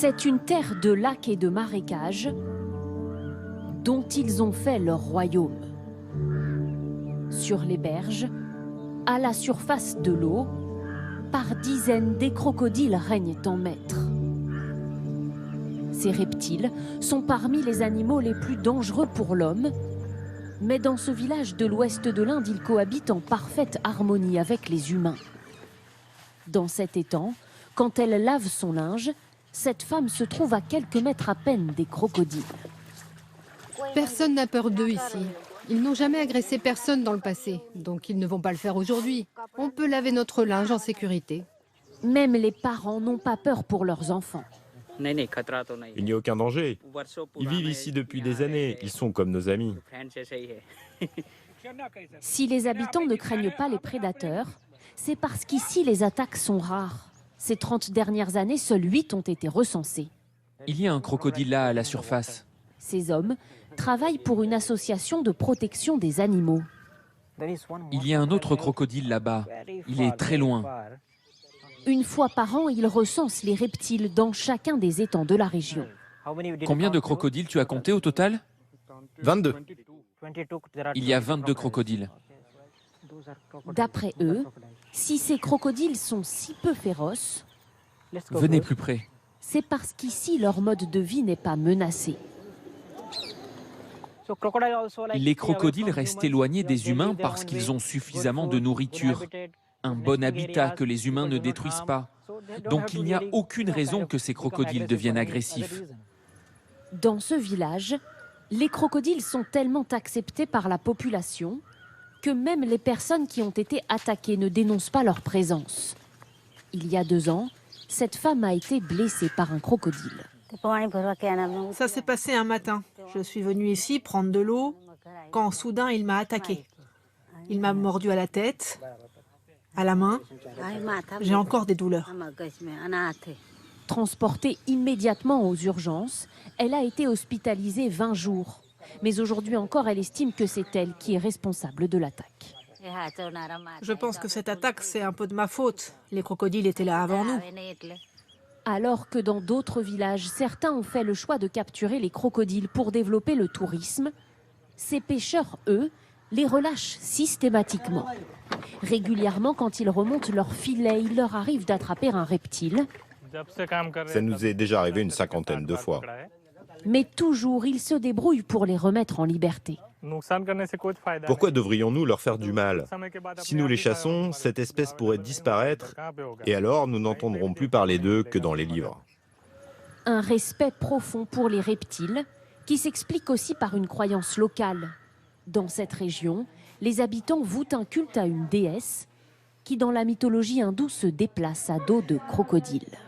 C'est une terre de lacs et de marécages dont ils ont fait leur royaume. Sur les berges, à la surface de l'eau, par dizaines, des crocodiles règnent en maître. Ces reptiles sont parmi les animaux les plus dangereux pour l'homme, mais dans ce village de l'ouest de l'Inde, ils cohabitent en parfaite harmonie avec les humains. Dans cet étang, quand elle lave son linge, cette femme se trouve à quelques mètres à peine des crocodiles. Personne n'a peur d'eux ici. Ils n'ont jamais agressé personne dans le passé, donc ils ne vont pas le faire aujourd'hui. On peut laver notre linge en sécurité. Même les parents n'ont pas peur pour leurs enfants. Il n'y a aucun danger. Ils vivent ici depuis des années. Ils sont comme nos amis. Si les habitants ne craignent pas les prédateurs, c'est parce qu'ici les attaques sont rares. Ces 30 dernières années, seuls 8 ont été recensés. Il y a un crocodile là à la surface. Ces hommes travaillent pour une association de protection des animaux. Il y a un autre crocodile là-bas. Il est très loin. Une fois par an, ils recensent les reptiles dans chacun des étangs de la région. Combien de crocodiles tu as compté au total? 22. Il y a 22 crocodiles. D'après eux, si ces crocodiles sont si peu féroces, Venez plus près. c'est parce qu'ici leur mode de vie n'est pas menacé. Les crocodiles restent éloignés des humains parce qu'ils ont suffisamment de nourriture, un bon habitat que les humains ne détruisent pas. Donc il n'y a aucune raison que ces crocodiles deviennent agressifs. Dans ce village, les crocodiles sont tellement acceptés par la population que même les personnes qui ont été attaquées ne dénoncent pas leur présence. Il y a 2 ans, cette femme a été blessée par un crocodile. Ça s'est passé un matin. Je suis venue ici prendre de l'eau quand soudain il m'a attaqué. Il m'a mordu à la tête, à la main. J'ai encore des douleurs. Transportée immédiatement aux urgences, elle a été hospitalisée 20 jours. Mais aujourd'hui encore, elle estime que c'est elle qui est responsable de l'attaque. Je pense que cette attaque, c'est un peu de ma faute. Les crocodiles étaient là avant nous. Alors que dans d'autres villages, certains ont fait le choix de capturer les crocodiles pour développer le tourisme, ces pêcheurs, eux, les relâchent systématiquement. Régulièrement, quand ils remontent leur filet, il leur arrive d'attraper un reptile. Ça nous est déjà arrivé une 50aine de fois. Mais toujours, ils se débrouillent pour les remettre en liberté. Pourquoi devrions-nous leur faire du mal? Si nous les chassons, cette espèce pourrait disparaître et alors nous n'entendrons plus parler d'eux que dans les livres. Un respect profond pour les reptiles qui s'explique aussi par une croyance locale. Dans cette région, les habitants vouent un culte à une déesse qui, dans la mythologie hindoue, se déplace à dos de crocodile.